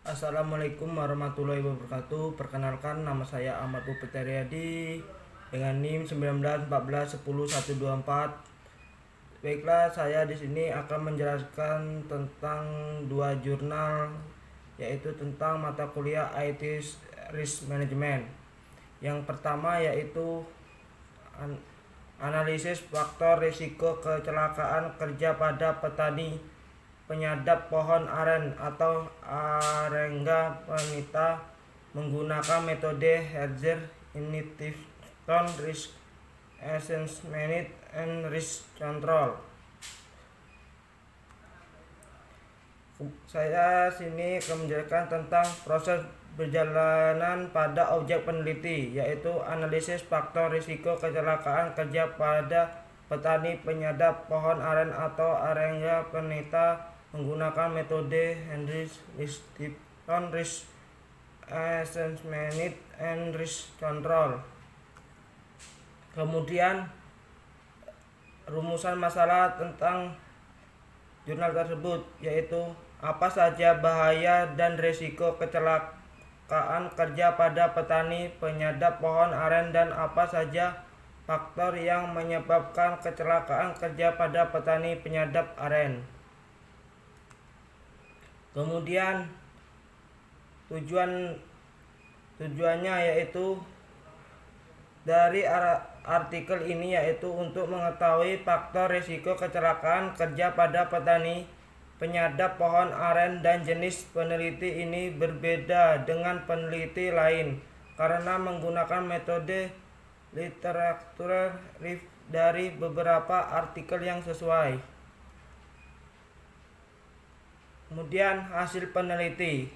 Assalamualaikum warahmatullahi wabarakatuh. Perkenalkan, nama saya Ahmad Pupeteriadi dengan NIM 19141124. Baiklah, saya di sini akan menjelaskan tentang dua jurnal, yaitu tentang mata kuliah IT Risk Management. Yang pertama yaitu analisis faktor risiko kecelakaan kerja pada petani penyadap pohon aren atau Arenga penita menggunakan metode Hazard Initiative Risk Assessment and Risk Control. Saya sini akan menjelaskan tentang proses berjalanan pada objek peneliti, yaitu analisis faktor risiko kecelakaan kerja pada petani penyadap pohon aren atau Arenga penita menggunakan metode Henry Stephen Risk Assessment and Risk Control. Kemudian rumusan masalah tentang jurnal tersebut, yaitu apa saja bahaya dan risiko kecelakaan kerja pada petani penyadap pohon aren dan apa saja faktor yang menyebabkan kecelakaan kerja pada petani penyadap aren. Kemudian tujuannya yaitu dari artikel ini yaitu untuk mengetahui faktor risiko kecelakaan kerja pada petani penyadap pohon aren, dan jenis peneliti ini berbeda dengan peneliti lain karena menggunakan metode literatur dari beberapa artikel yang sesuai. Kemudian hasil peneliti.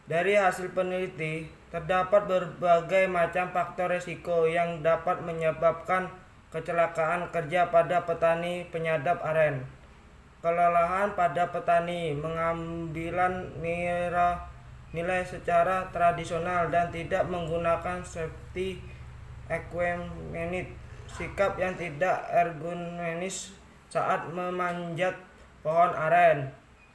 Dari hasil peneliti terdapat berbagai macam faktor risiko yang dapat menyebabkan kecelakaan kerja pada petani penyadap aren. Kelelahan pada petani, mengambilan nilai secara tradisional dan tidak menggunakan safety equipment, sikap yang tidak ergonomis saat memanjat pohon aren,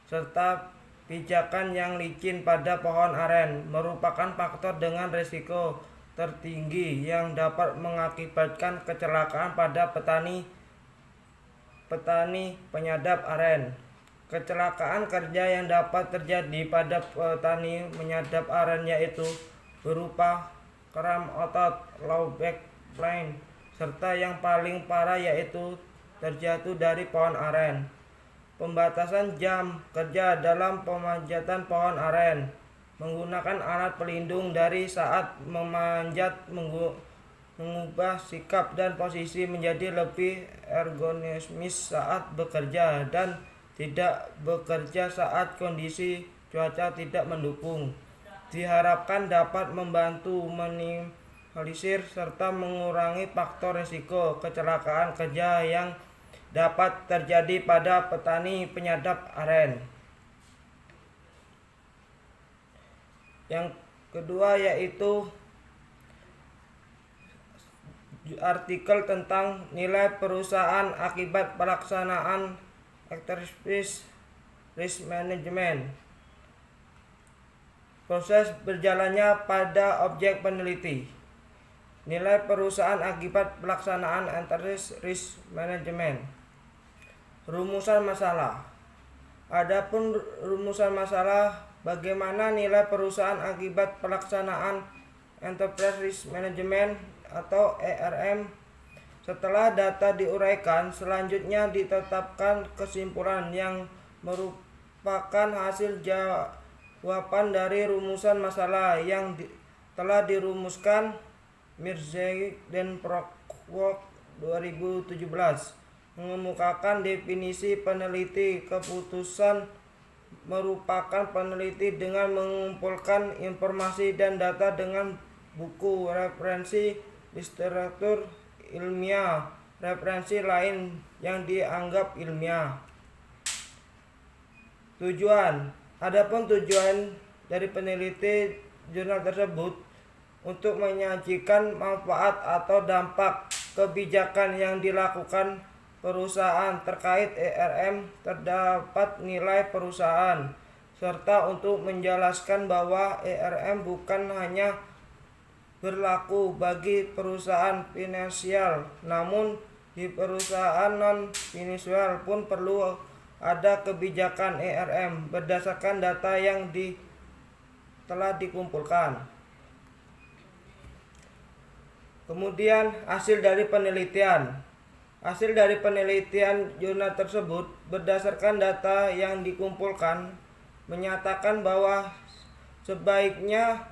serta pijakan yang licin pada pohon aren merupakan faktor dengan risiko tertinggi yang dapat mengakibatkan kecelakaan pada petani penyadap aren. Kecelakaan kerja yang dapat terjadi pada petani penyadap aren yaitu berupa kram otot, low back pain, serta yang paling parah yaitu terjatuh dari pohon aren. Pembatasan jam kerja dalam pemanjatan pohon aren, menggunakan alat pelindung dari saat memanjat, mengubah sikap dan posisi menjadi lebih ergonomis saat bekerja dan tidak bekerja saat kondisi cuaca tidak mendukung, diharapkan dapat membantu minimalisir serta mengurangi faktor risiko kecelakaan kerja yang dapat terjadi pada petani penyadap aren. Yang kedua yaitu artikel tentang nilai perusahaan akibat pelaksanaan aktivitas risk management. Proses berjalannya pada objek peneliti. Nilai perusahaan akibat pelaksanaan aktivitas risk management. Rumusan masalah. Adapun rumusan masalah bagaimana nilai perusahaan akibat pelaksanaan enterprise risk management atau ERM. Setelah data diuraikan, selanjutnya ditetapkan kesimpulan yang merupakan hasil jawaban dari rumusan masalah yang telah dirumuskan Mirzaik dan Prokwock 2017. Mengemukakan definisi peneliti. Keputusan merupakan peneliti dengan mengumpulkan informasi dan data dengan buku, referensi, literatur ilmiah, referensi lain yang dianggap ilmiah. Tujuan. Adapun tujuan dari peneliti jurnal tersebut untuk menyajikan manfaat atau dampak kebijakan yang dilakukan perusahaan terkait ERM, terdapat nilai perusahaan serta untuk menjelaskan bahwa ERM bukan hanya berlaku bagi perusahaan finansial, namun di perusahaan non-finansial pun perlu ada kebijakan ERM berdasarkan data yang telah dikumpulkan. Kemudian hasil dari penelitian. Hasil dari penelitian jurnal tersebut berdasarkan data yang dikumpulkan menyatakan bahwa sebaiknya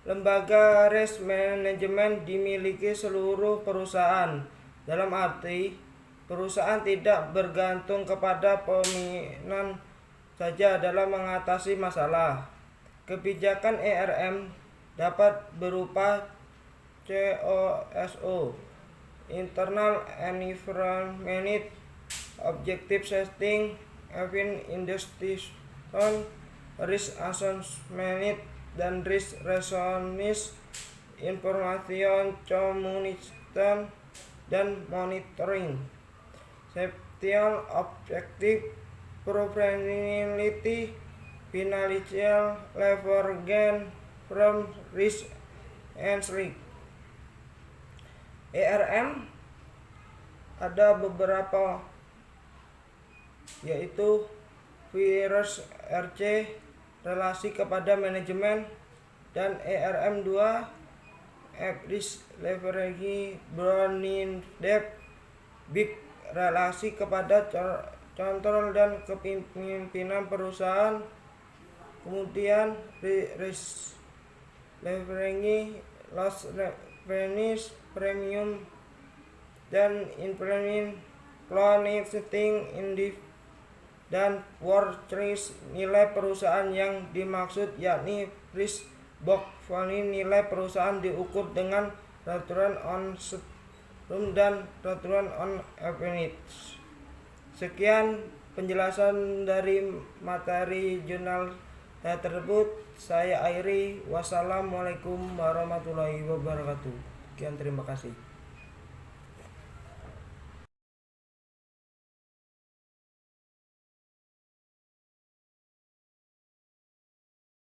lembaga risk management dimiliki seluruh perusahaan. Dalam arti, perusahaan tidak bergantung kepada pemimpinan saja dalam mengatasi masalah. Kebijakan ERM dapat berupa COSO, Internal Environment, Objective Setting, Event Investigation, Risk Assessment, dan Risk Response, Information Communication, dan Monitoring. Septial Objective, Profitability, Financial Lever Gain from Risk and Risk. ERM ada beberapa, yaitu virus RC, relasi kepada manajemen, dan ERM 2, risk leverage browning depth, big, relasi kepada kontrol dan kepemimpinan perusahaan. Kemudian risk leverage, loss revenue, premium, dan inflation, planning indiv, dan worth risk, nilai perusahaan yang dimaksud yakni risk box value, nilai perusahaan diukur dengan return on sum dan return on equity. Sekian penjelasan dari materi jurnal tersebut. Saya akhiri. Wassalamualaikum warahmatullahi wabarakatuh. Sekian, terima kasih.